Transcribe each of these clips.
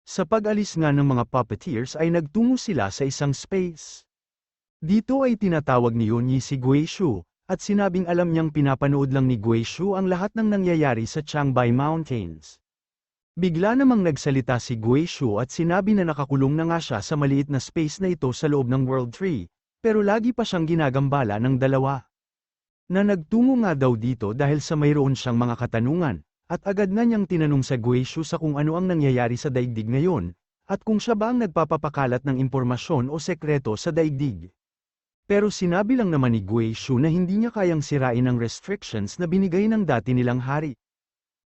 Sa pag-alis nga ng mga puppeteers ay nagtungo sila sa isang space. Dito ay tinatawag ni Yunyi si Guizhou, at sinabing alam niyang pinapanood lang ni Guizhou ang lahat ng nangyayari sa Changbai Mountains. Bigla namang nagsalita si Guizhou at sinabi na nakakulong na nga siya sa maliit na space na ito sa loob ng World Tree, pero lagi pa siyang ginagambala ng dalawa. Na nagtungo nga daw dito dahil sa mayroon siyang mga katanungan, at agad na niyang tinanong sa Guizhou sa kung ano ang nangyayari sa daigdig ngayon, at kung siya ba ang nagpapapakalat ng impormasyon o sekreto sa daigdig. Pero sinabi lang naman ni Guizhou na hindi niya kayang sirain ang restrictions na binigay ng dati nilang hari.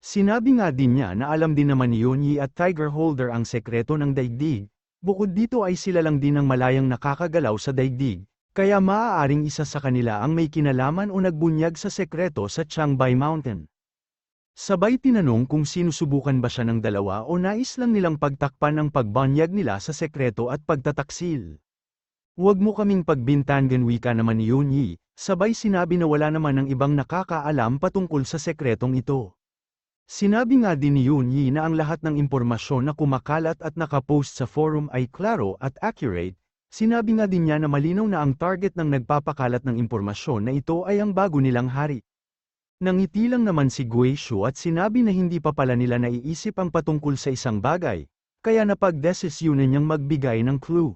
Sinabi nga din niya na alam din naman ni Yunyi at Tiger Holder ang sekreto ng daigdig, bukod dito ay sila lang din ang malayang nakakagalaw sa daigdig, kaya maaaring isa sa kanila ang may kinalaman o nagbunyag sa sekreto sa Changbai Mountain. Sabay tinanong kung sinusubukan ba siya ng dalawa o nais lang nilang pagtakpan ang pagbanyag nila sa sekreto at pagtataksil. Huwag mo kaming pagbintangan, wika naman ni Yunyi, sabay sinabi na wala naman ng ibang nakakaalam patungkol sa sekretong ito. Sinabi nga din ni Yunyi na ang lahat ng impormasyon na kumakalat at nakapost sa forum ay klaro at accurate. Sinabi nga din niya na malinaw na ang target ng nagpapakalat ng impormasyon na ito ay ang bago nilang hari. Nangiti lang naman si Guizhou at sinabi na hindi pa pala nila naiisip ang patungkol sa isang bagay, kaya napagdesisyonan niyang magbigay ng clue.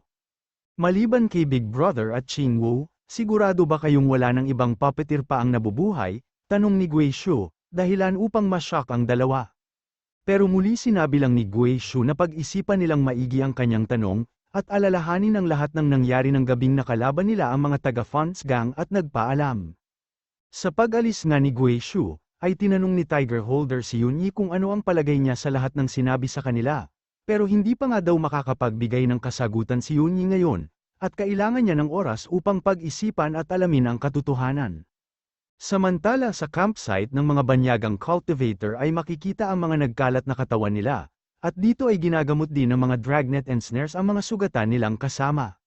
Maliban kay Big Brother at Qingwu, sigurado ba kayong wala ng ibang puppeteer pa ang nabubuhay? Tanong ni Guizhou, dahilan upang ma-shock ang dalawa. Pero muli sinabi lang ni Guizhou na pag-isipan nilang maigi ang kanyang tanong, at alalahanin ang lahat ng nangyari ng gabing nakalaban nila ang mga taga-Funds Gang at nagpaalam. Sa pag-alis nga ni Guizhou, ay tinanong ni Tiger Holder si Yunyi kung ano ang palagay niya sa lahat ng sinabi sa kanila. Pero hindi pa nga daw makakapagbigay ng kasagutan si Yunyi ngayon, at kailangan niya ng oras upang pag-isipan at alamin ang katotohanan. Samantala sa campsite ng mga banyagang cultivator ay makikita ang mga nagkalat na katawan nila, at dito ay ginagamot din ng mga dragnet and snares ang mga sugatan nilang kasama.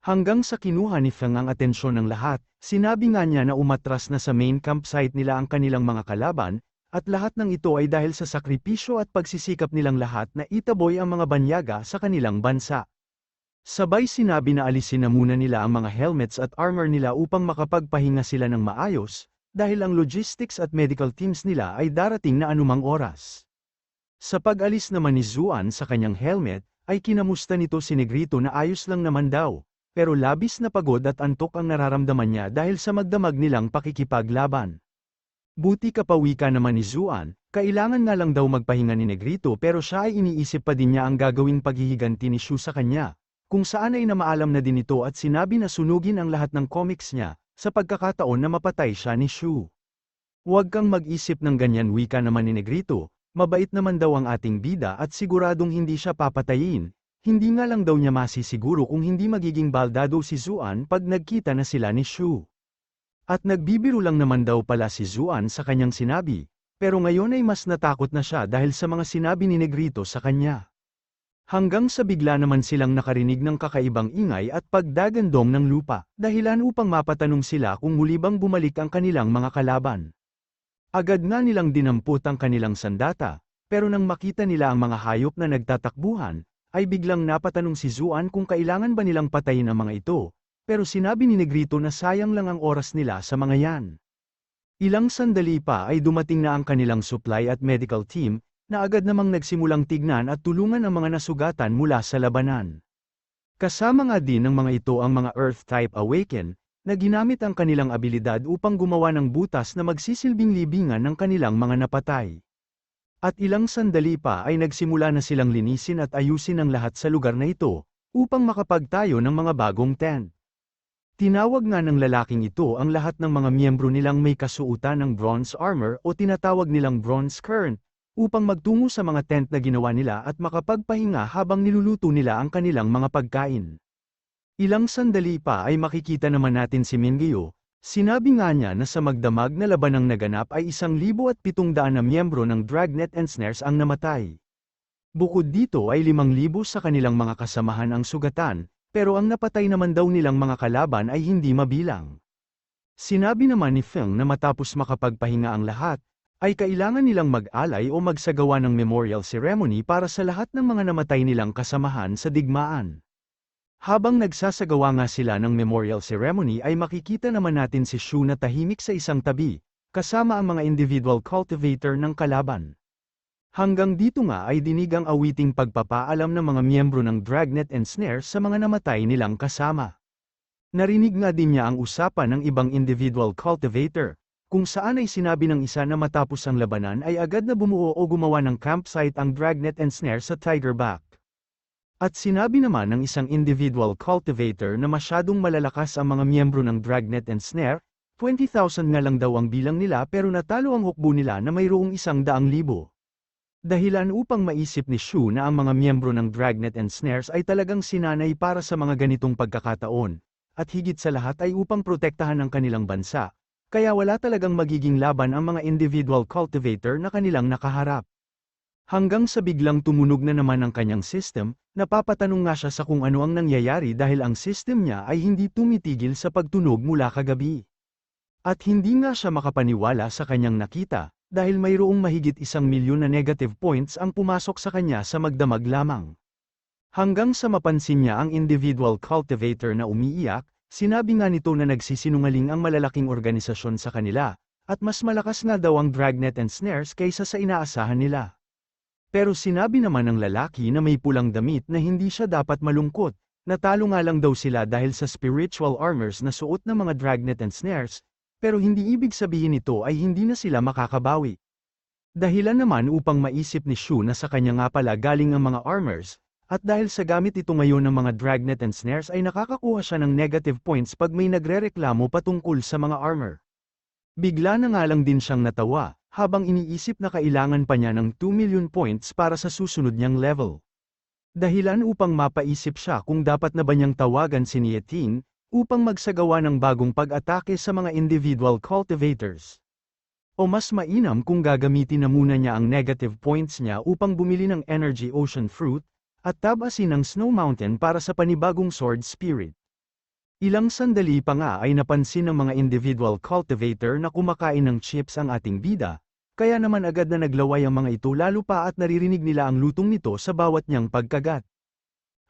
Hanggang sa kinuha ni Feng ang atensyon ng lahat, sinabi nga niya na umatras na sa main campsite nila ang kanilang mga kalaban, at lahat ng ito ay dahil sa sakripisyo at pagsisikap nilang lahat na itaboy ang mga banyaga sa kanilang bansa. Sabay sinabi na alisin na muna nila ang mga helmets at armor nila upang makapagpahinga sila ng maayos, dahil ang logistics at medical teams nila ay darating na anumang oras. Sa pag-alis naman ni Zuan sa kanyang helmet, ay kinamusta nito si Negrito na ayos lang naman daw, pero labis na pagod at antok ang nararamdaman niya dahil sa magdamag nilang pakikipaglaban. Buti kapawika naman ni Zuan, kailangan nga lang daw magpahinga ni Negrito pero siya ay iniisip pa din niya ang gagawing paghihiganti ni Shu sa kanya, kung saan ay namaalam na din ito at sinabi na sunugin ang lahat ng comics niya, sa pagkakataon na mapatay siya ni Shu. Huwag kang mag-isip ng ganyan, wika naman ni Negrito, mabait naman daw ang ating bida at siguradong hindi siya papatayin, hindi nga lang daw niya masisiguro kung hindi magiging baldado si Zuan pag nagkita na sila ni Shu. At nagbibiro lang naman daw pala si Zuan sa kanyang sinabi, pero ngayon ay mas natakot na siya dahil sa mga sinabi ni Negrito sa kanya. Hanggang sa bigla naman silang nakarinig ng kakaibang ingay at pagdagandong ng lupa, dahilan upang mapatanong sila kung muli bang bumalik ang kanilang mga kalaban. Agad nga nilang dinampot ang kanilang sandata, pero nang makita nila ang mga hayop na nagtatakbuhan, ay biglang napatanong si Zuan kung kailangan ba nilang patayin ang mga ito. Pero sinabi ni Negrito na sayang lang ang oras nila sa mga yan. Ilang sandali pa ay dumating na ang kanilang supply at medical team, na agad namang nagsimulang tignan at tulungan ang mga nasugatan mula sa labanan. Kasama nga din ng mga ito ang mga Earth-type Awaken, na ginamit ang kanilang abilidad upang gumawa ng butas na magsisilbing libingan ng kanilang mga napatay. At ilang sandali pa ay nagsimula na silang linisin at ayusin ang lahat sa lugar na ito, upang makapagtayo ng mga bagong tent. Tinawag nga ng lalaking ito ang lahat ng mga miyembro nilang may kasuotan ng bronze armor o tinatawag nilang bronze current, upang magtungo sa mga tent na ginawa nila at makapagpahinga habang niluluto nila ang kanilang mga pagkain. Ilang sandali pa ay makikita naman natin si Mingyu. Sinabi nga niya na sa magdamag na labanang naganap ay 1,700 na miyembro ng Dragnet and Snares ang namatay. Bukod dito ay 5,000 sa kanilang mga kasamahan ang sugatan, pero ang napatay naman daw nilang mga kalaban ay hindi mabilang. Sinabi naman ni Feng na matapos makapagpahinga ang lahat, ay kailangan nilang mag-alay o magsagawa ng memorial ceremony para sa lahat ng mga namatay nilang kasamahan sa digmaan. Habang nagsasagawa nga sila ng memorial ceremony ay makikita naman natin si Shu na tahimik sa isang tabi, kasama ang mga individual cultivator ng kalaban. Hanggang dito nga ay dinig ang awiting pagpapaalam ng mga miyembro ng Dragnet and Snare sa mga namatay nilang kasama. Narinig nga din niya ang usapan ng ibang individual cultivator, kung saan ay sinabi ng isa na matapos ang labanan ay agad na bumuo o gumawa ng campsite ang Dragnet and Snare sa Tigerback. At sinabi naman ng isang individual cultivator na masyadong malalakas ang mga miyembro ng Dragnet and Snare, 20,000 nga lang daw ang bilang nila pero natalo ang hukbo nila na mayroong 100,000. Dahilan upang maisip ni Shu na ang mga miyembro ng Dragnet and Snares ay talagang sinanay para sa mga ganitong pagkakataon, at higit sa lahat ay upang protektahan ang kanilang bansa, kaya wala talagang magiging laban ang mga individual cultivator na kanilang nakaharap. Hanggang sa biglang tumunog na naman ang kanyang system, napapatanong nga siya sa kung ano ang nangyayari dahil ang system niya ay hindi tumitigil sa pagtunog mula kagabi. At hindi nga siya makapaniwala sa kanyang nakita, dahil mayroong mahigit 1,000,000 na negative points ang pumasok sa kanya sa magdamag lamang. Hanggang sa mapansin niya ang individual cultivator na umiiyak, sinabi nga nito na nagsisinungaling ang malalaking organisasyon sa kanila, at mas malakas nga daw ang Dragnet and Snares kaysa sa inaasahan nila. Pero sinabi naman ng lalaki na may pulang damit na hindi siya dapat malungkot, natalo nga lang daw sila dahil sa spiritual armors na suot ng mga Dragnet and Snares, pero hindi ibig sabihin nito ay hindi na sila makakabawi. Dahilan naman upang maisip ni Shu na sa kanya nga pala galing ang mga armors, at dahil sa gamit ito ngayon ng mga Dragnet and Snares ay nakakakuha siya ng negative points pag may nagrereklamo patungkol sa mga armor. Bigla na nga lang din siyang natawa, habang iniisip na kailangan pa niya ng 2,000,000 points para sa susunod niyang level. Dahilan upang mapaisip siya kung dapat na ba niyang tawagan si Nieting, upang magsagawa ng bagong pag-atake sa mga individual cultivators. O mas mainam kung gagamitin na muna niya ang negative points niya upang bumili ng Energy Ocean Fruit, at tabasin ng Snow Mountain para sa panibagong Sword Spirit. Ilang sandali pa nga ay napansin ng mga individual cultivator na kumakain ng chips ang ating bida, kaya naman agad na naglaway ang mga ito lalo pa at naririnig nila ang lutong nito sa bawat niyang pagkagat.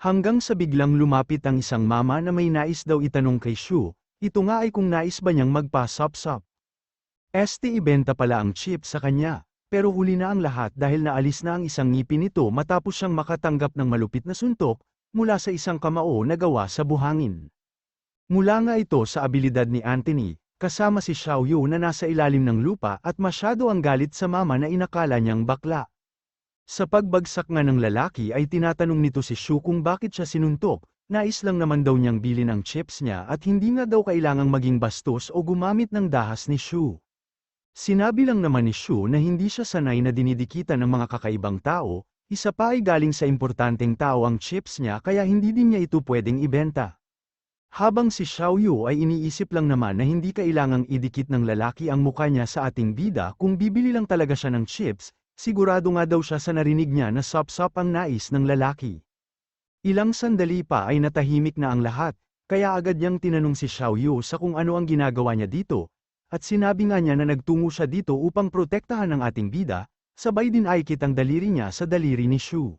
Hanggang sa biglang lumapit ang isang mama na may nais daw itanong kay Shu, ito nga ay kung nais ba niyang magpa-sop-sop. Ibenta pala ang chip sa kanya, pero huli na ang lahat dahil naalis na ang isang ngipin nito matapos siyang makatanggap ng malupit na suntok, mula sa isang kamao na gawa sa buhangin. Mula nga ito sa abilidad ni Anthony, kasama si Xiaoyu na nasa ilalim ng lupa at masyado ang galit sa mama na inakala niyang bakla. Sa pagbagsak nga ng lalaki ay tinatanong nito si Shu kung bakit siya sinuntok, nais lang naman daw niyang bilhin ang chips niya at hindi nga daw kailangang maging bastos o gumamit ng dahas ni Shu. Sinabi lang naman ni Shu na hindi siya sanay na dinidikitan ng mga kakaibang tao, isa pa ay galing sa importanteng tao ang chips niya kaya hindi din niya ito pwedeng ibenta. Habang si Xiaoyu ay iniisip lang naman na hindi kailangang idikit ng lalaki ang mukha niya sa ating bida kung bibili lang talaga siya ng chips, sigurado nga daw siya sa narinig niya na sop-sop ang nais ng lalaki. Ilang sandali pa ay natahimik na ang lahat, kaya agad niyang tinanong si Xiaoyu sa kung ano ang ginagawa niya dito, at sinabi nga niya na nagtungo siya dito upang protektahan ang ating bida, sabay din ay kitang daliri niya sa daliri ni Shu.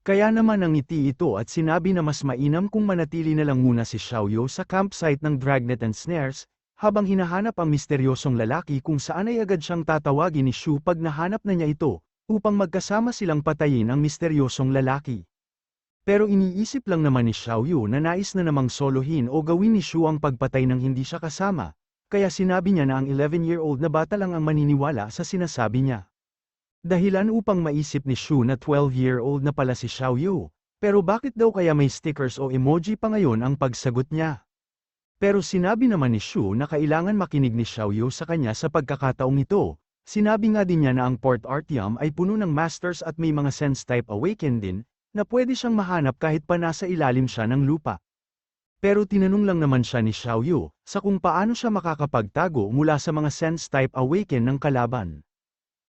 Kaya naman nangiti ito at sinabi na mas mainam kung manatili na lang muna si Xiaoyu sa campsite ng Dragnet and Snares, habang hinahanap ang misteryosong lalaki kung saan ay agad siyang tatawagin ni Shu pag nahanap na niya ito, upang magkasama silang patayin ang misteryosong lalaki. Pero iniisip lang naman ni Xiaoyu na nais na namang solohin o gawin ni Shu ang pagpatay ng hindi siya kasama, kaya sinabi niya na ang 11-year-old na bata lang ang maniniwala sa sinasabi niya. Dahilan upang maisip ni Shu na 12-year-old na pala si Xiaoyu, pero bakit daw kaya may stickers o emoji pa ngayon ang pagsagot niya? Pero sinabi naman ni Shu na kailangan makinig ni Xiaoyu sa kanya sa pagkakataong ito. Sinabi nga din niya na ang Port Artyom ay puno ng masters at may mga sense-type awakened din, na pwede siyang mahanap kahit pa nasa ilalim siya ng lupa. Pero tinanong lang naman siya ni Xiaoyu, sa kung paano siya makakapagtago mula sa mga sense-type awakened ng kalaban.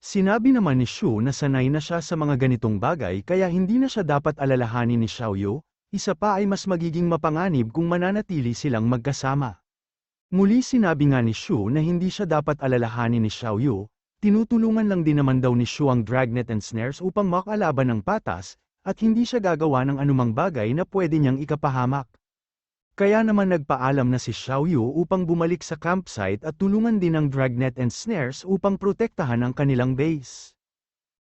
Sinabi naman ni Shu na sanay na siya sa mga ganitong bagay kaya hindi na siya dapat alalahanin ni Xiaoyu, isa pa ay mas magiging mapanganib kung mananatili silang magkasama. Muli sinabi nga ni Shu na hindi siya dapat alalahanin ni Xiaoyu, Tinutulungan lang din naman daw ni Shu ang dragnet and snares upang makalaban ng patas, at hindi siya gagawa ng anumang bagay na pwede niyang ikapahamak. Kaya naman nagpaalam na si Xiaoyu upang bumalik sa campsite at tulungan din ang dragnet and snares upang protektahan ang kanilang base.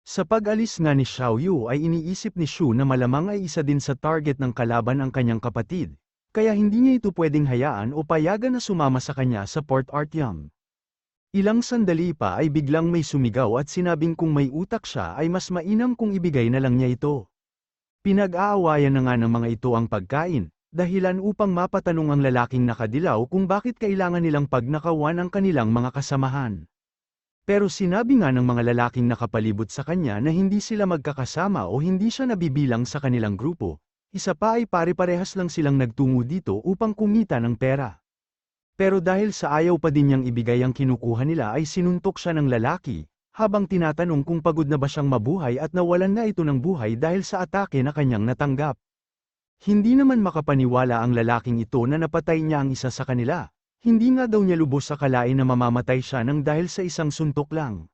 Sa pag-alis nga ni Xiaoyu ay iniisip ni Shu na malamang ay isa din sa target ng kalaban ang kanyang kapatid, kaya hindi niya ito pwedeng hayaan o payagan na sumama sa kanya sa Port Artyom. Ilang sandali pa ay biglang may sumigaw at sinabing kung may utak siya ay mas mainam kung ibigay na lang niya ito. Pinag-aawayan na nga ng mga ito ang pagkain, dahilan upang mapatanong ang lalaking nakadilaw kung bakit kailangan nilang pagnakawan ang kanilang mga kasamahan. Pero sinabi nga ng mga lalaking nakapalibot sa kanya na hindi sila magkakasama o hindi siya nabibilang sa kanilang grupo, isa pa ay pare-parehas lang silang nagtungo dito upang kumita ng pera. Pero dahil sa ayaw pa din niyang ibigay ang kinukuha nila ay sinuntok siya ng lalaki, habang tinatanong kung pagod na ba siyang mabuhay at nawalan na ito ng buhay dahil sa atake na kanyang natanggap. Hindi naman makapaniwala ang lalaking ito na napatay niya ang isa sa kanila, hindi nga daw niya lubos akalain na mamamatay siya nang dahil sa isang suntok lang.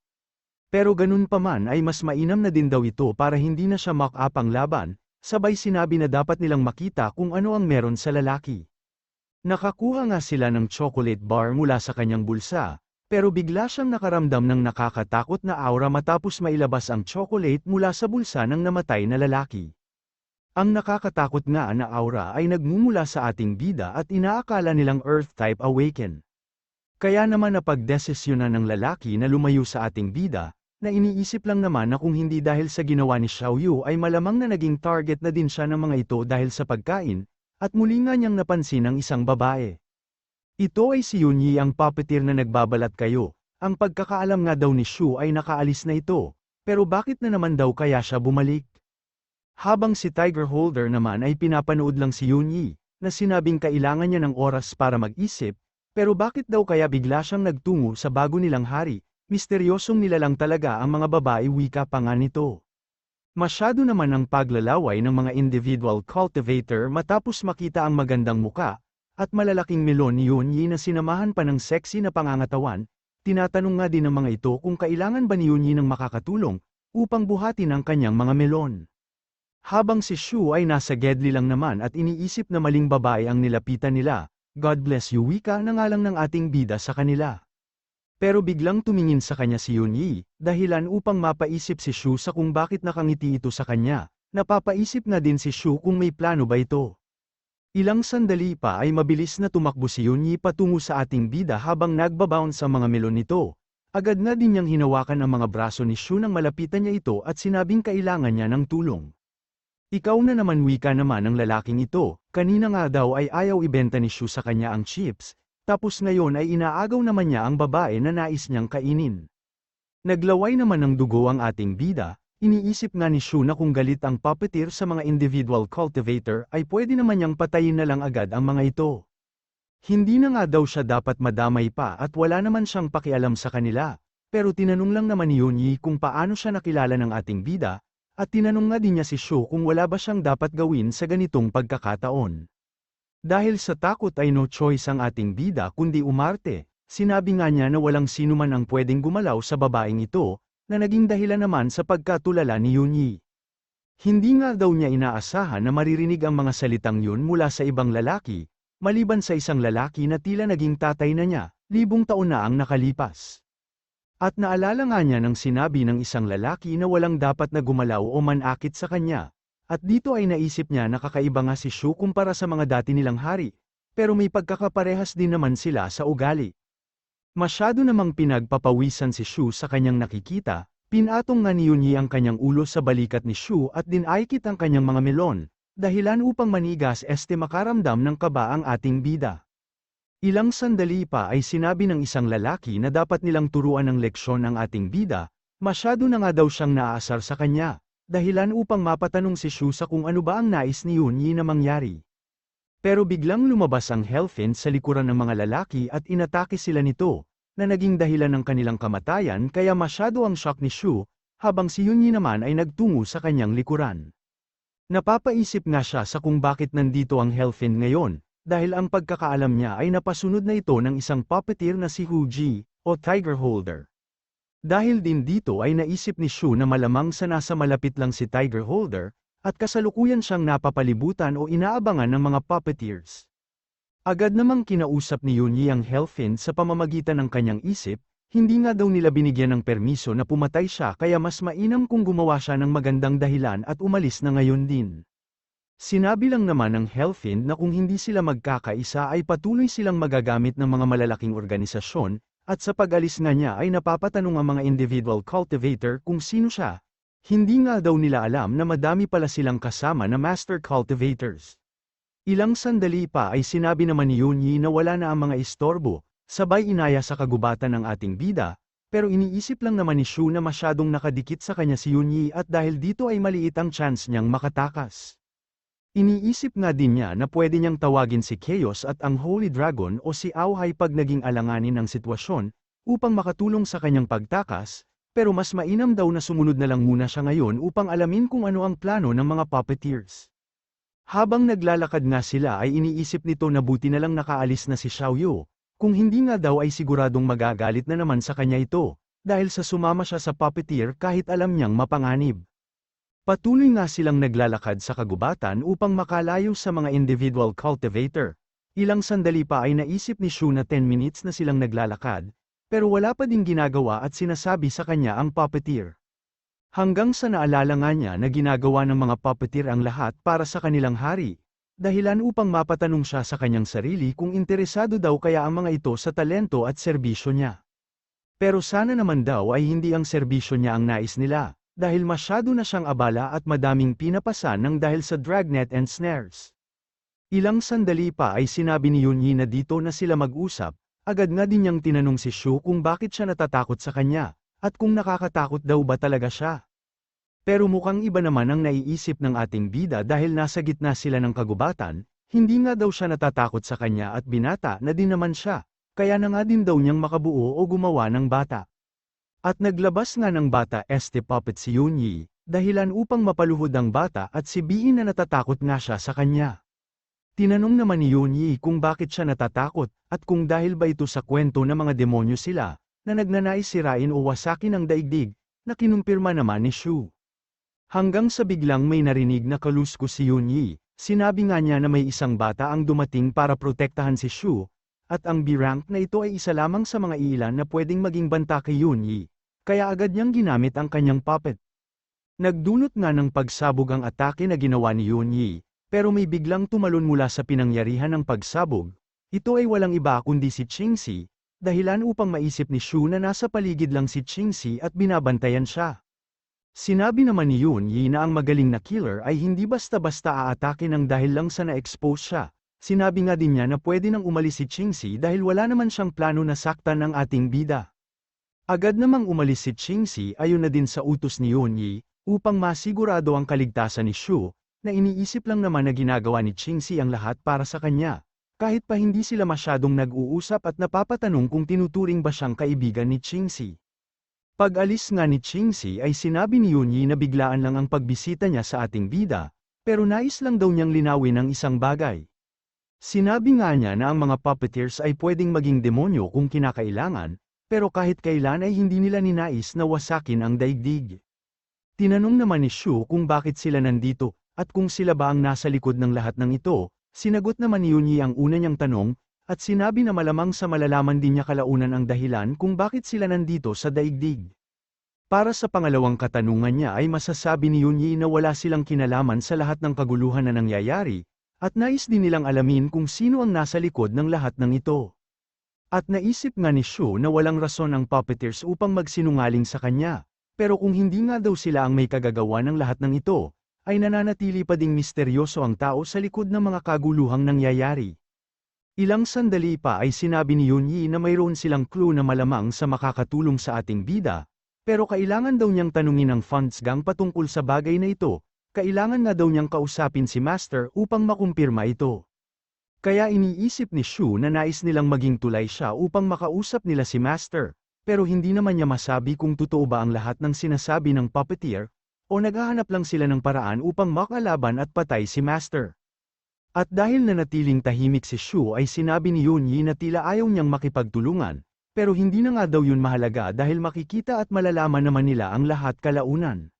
Pero ganun pa man ay mas mainam na din daw ito para hindi na siya makapang laban, sabay sinabi na dapat nilang makita kung ano ang meron sa lalaki. Nakakuha nga sila ng chocolate bar mula sa kanyang bulsa, pero bigla siyang nakaramdam ng nakakatakot na aura matapos mailabas ang chocolate mula sa bulsa ng namatay na lalaki. Ang nakakatakot nga na aura ay nagmumula sa ating bida at inaakala nilang Earth-type awaken. Kaya naman napagdesisyonan ng lalaki na lumayo sa ating bida, na iniisip lang naman na kung hindi dahil sa ginawa ni Xiaoyu ay malamang na naging target na din siya ng mga ito dahil sa pagkain, at muli nga niyang napansin ang isang babae. Ito ay si Yunyi ang puppeteer na nagbabalat kayo, ang pagkakaalam nga daw ni Shu ay nakaalis na ito, pero bakit na naman daw kaya siya bumalik? Habang si Tiger Holder naman ay pinapanood lang si Yunyi, na sinabing kailangan niya ng oras para mag-isip, pero bakit daw kaya bigla siyang nagtungo sa bago nilang hari, misteryosong nilalang talaga ang mga babae wika pa nga nito. Masyado naman ang paglalaway ng mga individual cultivator matapos makita ang magandang muka, at malalaking melon ni Yunyi na sinamahan pa ng sexy na pangangatawan, tinatanong nga din ng mga ito kung kailangan ba ni Yunyi ng makakatulong, upang buhatin ang kanyang mga melon. Habang si Shu ay nasa gedli lang naman at iniisip na maling babae ang nilapitan nila, God bless you wika na nga lang ng ating bida sa kanila. Pero biglang tumingin sa kanya si Yunyi, dahilan upang mapaisip si Shu sa kung bakit nakangiti ito sa kanya, napapaisip na din si Shu kung may plano ba ito. Ilang sandali pa ay mabilis na tumakbo si Yunyi patungo sa ating bida habang nagbabound sa mga melon nito. Agad na din niyang hinawakan ang mga braso ni Shu nang malapitan niya ito at sinabing kailangan niya ng tulong. Ikaw na naman wika naman ng lalaking ito, kanina nga daw ay ayaw ibenta ni Shu sa kanya ang chips, tapos ngayon ay inaagaw naman niya ang babae na nais niyang kainin. Naglaway naman ng dugo ang ating bida, iniisip nga ni Shu na kung galit ang puppeteer sa mga individual cultivator ay pwede naman niyang patayin na lang agad ang mga ito. Hindi na nga daw siya dapat madamay pa at wala naman siyang pakialam sa kanila, pero tinanong lang naman ni Yunyi kung paano siya nakilala ng ating bida, at tinanong nga din niya si Shu kung wala ba siyang dapat gawin sa ganitong pagkakataon. Dahil sa takot ay no choice ang ating bida kundi umarte, sinabi nga niya na walang sino man ang pwedeng gumalaw sa babaeng ito, na naging dahilan naman sa pagkatulala ni Yunyi. Hindi nga daw niya inaasahan na maririnig ang mga salitang yun mula sa ibang lalaki, maliban sa isang lalaki na tila naging tatay na niya, 1000 taon na ang nakalipas. At naalala nga niya nang sinabi ng isang lalaki na walang dapat na gumalaw o manakit sa kanya. At dito ay naisip niya na kakaiba nga si Shu kumpara sa mga dati nilang hari, pero may pagkakaparehas din naman sila sa ugali. Masyado namang pinagpapawisan si Shu sa kanyang nakikita, pinatong nga ni Yunyi ang kanyang ulo sa balikat ni Shu at dinaikit ang kanyang mga melon, dahilan upang manigas makaramdam ng kaba ang ating bida. Ilang sandali pa ay sinabi ng isang lalaki na dapat nilang turuan ng leksyon ang ating bida, masyado na nga daw siyang naaasar sa kanya. Dahilan upang mapatanong si Shu sa kung ano ba ang nais ni Yunyi na mangyari. Pero biglang lumabas ang Hellfiend sa likuran ng mga lalaki at inatake sila nito, na naging dahilan ng kanilang kamatayan kaya masyado ang shock ni Shu, habang si Yunyi naman ay nagtungo sa kanyang likuran. Napapaisip nga siya sa kung bakit nandito ang Hellfiend ngayon, dahil ang pagkakaalam niya ay napasunod na ito ng isang puppeteer na si Hu Ji, o Tiger Holder. Dahil din dito ay naisip ni Shu na malamang sa nasa malapit lang si Tiger Holder, at kasalukuyan siyang napapalibutan o inaabangan ng mga puppeteers. Agad namang kinausap ni Yunyi ang Hellfiend sa pamamagitan ng kanyang isip, hindi nga daw nila binigyan ng permiso na pumatay siya kaya mas mainam kung gumawa siya ng magandang dahilan at umalis na ngayon din. Sinabi lang naman ng Hellfiend na kung hindi sila magkakaisa ay patuloy silang magagamit ng mga malalaking organisasyon, at sa pag-alis nga niya ay napapatanong ang mga individual cultivator kung sino siya. Hindi nga daw nila alam na madami pala silang kasama na master cultivators. Ilang sandali pa ay sinabi naman ni Yunyi na wala na ang mga istorbo, sabay inaya sa kagubatan ng ating bida, pero iniisip lang naman ni Shu na masyadong nakadikit sa kanya si Yunyi at dahil dito ay maliit ang chance niyang makatakas. Iniisip nga din niya na pwede niyang tawagin si Chaos at ang Holy Dragon o si Auhai pag naging alanganin ang sitwasyon, upang makatulong sa kanyang pagtakas, pero mas mainam daw na sumunod na lang muna siya ngayon upang alamin kung ano ang plano ng mga puppeteers. Habang naglalakad nga sila ay iniisip nito na buti na lang nakaalis na si Xiaoyu, kung hindi nga daw ay siguradong magagalit na naman sa kanya ito, dahil sa sumama siya sa puppeteer kahit alam niyang mapanganib. Patuloy nga silang naglalakad sa kagubatan upang makalayo sa mga individual cultivator. Ilang sandali pa ay naisip ni Shu na 10 minutes na silang naglalakad, pero wala pa ding ginagawa at sinasabi sa kanya ang puppeteer. Hanggang sa naalala nga niya na ginagawa ng mga puppeteer ang lahat para sa kanilang hari, dahilan upang mapatanong siya sa kanyang sarili kung interesado daw kaya ang mga ito sa talento at serbisyo niya. Pero sana naman daw ay hindi ang serbisyo niya ang nais nila, dahil masyado na siyang abala at madaming pinapasan ng dahil sa dragnet and snares. Ilang sandali pa ay sinabi ni Yunyi na dito na sila mag-usap, agad nga din niyang tinanong si Shu kung bakit siya natatakot sa kanya, at kung nakakatakot daw ba talaga siya. Pero mukhang iba naman ang naiisip ng ating bida dahil nasa gitna sila ng kagubatan, hindi nga daw siya natatakot sa kanya at binata na din naman siya, kaya na nga din daw niyang makabuo o gumawa ng bata. At naglabas nga ng bata este puppet si Yunyi, dahilan upang mapaluhod ang bata at sibihin na natatakot nga siya sa kanya. Tinanong naman ni Yunyi kung bakit siya natatakot, at kung dahil ba ito sa kwento ng mga demonyo sila, na nagnanais sirain o wasakin ang daigdig, na kinumpirma naman ni Shu. Hanggang sa biglang may narinig na kaluskos si Yunyi, sinabi nga niya na may isang bata ang dumating para protektahan si Shu, at ang B-rank na ito ay isa lamang sa mga ilan na pwedeng maging banta kay Yunyi, kaya agad niyang ginamit ang kanyang puppet. Nagdulot nga ng pagsabog ang atake na ginawa ni Yunyi, pero may biglang tumalon mula sa pinangyarihan ng pagsabog. Ito ay walang iba kundi si Qingxi, dahilan upang maisip ni Shu na nasa paligid lang si Qingxi at binabantayan siya. Sinabi naman ni Yunyi na ang magaling na killer ay hindi basta-basta aatake ng dahil lang sa na-expose siya. Sinabi nga din niya na pwede nang umalis si Qingxi dahil wala naman siyang plano na saktan ang ating bida. Agad namang umalis si Qingxi ayon na din sa utos ni Yunyi, upang masigurado ang kaligtasan ni Shu, na iniisip lang naman na ginagawa ni Qingxi ang lahat para sa kanya, kahit pa hindi sila masyadong nag-uusap at napapatanong kung tinuturing ba siyang kaibigan ni Qingxi. Pag-alis nga ni Qingxi ay sinabi ni Yunyi na biglaan lang ang pagbisita niya sa ating bida, pero nais lang daw niyang linawin ang isang bagay. Sinabi nga niya na ang mga puppeteers ay pwedeng maging demonyo kung kinakailangan, pero kahit kailan ay hindi nila ninais na wasakin ang daigdig. Tinanong naman ni Shu kung bakit sila nandito, at kung sila ba ang nasa likod ng lahat ng ito. Sinagot naman ni Yunyi ang una niyang tanong, at sinabi na malamang sa malalaman din niya kalaunan ang dahilan kung bakit sila nandito sa daigdig. Para sa pangalawang katanungan niya ay masasabi ni Yunyi na wala silang kinalaman sa lahat ng kaguluhan na nangyayari, at nais din nilang alamin kung sino ang nasa likod ng lahat ng ito. At naisip nga ni Shu na walang rason ang puppeteers upang magsinungaling sa kanya, pero kung hindi nga daw sila ang may kagagawa ng lahat ng ito, ay nananatili pa ding misteryoso ang tao sa likod ng mga kaguluhang nangyayari. Ilang sandali pa ay sinabi ni Yunyi na mayroon silang clue na malamang sa makakatulong sa ating bida, pero kailangan daw niyang tanungin ang Funds Gang patungkol sa bagay na ito, kailangan na daw niyang kausapin si Master upang makumpirma ito. Kaya iniisip ni Shu na nais nilang maging tulay siya upang makausap nila si Master, pero hindi naman niya masabi kung totoo ba ang lahat ng sinasabi ng puppeteer, o naghahanap lang sila ng paraan upang makalaban at patay si Master. At dahil nanatiling tahimik si Shu ay sinabi ni Yunyi na tila ayaw niyang makipagtulungan, Pero hindi na nga daw yun mahalaga dahil makikita at malalaman naman nila ang lahat kalaunan.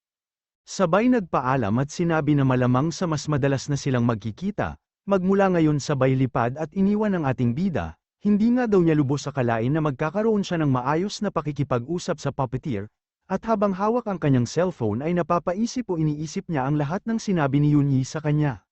Sabay nagpaalam at sinabi na malamang sa mas madalas na silang magkikita, magmula ngayon sabay lipad at iniwan ang ating bida, hindi nga daw niya lubos akalain na magkakaroon siya ng maayos na pakikipag-usap sa puppeteer, at habang hawak ang kanyang cellphone ay napapaisip o iniisip niya ang lahat ng sinabi ni Yunyi sa kanya.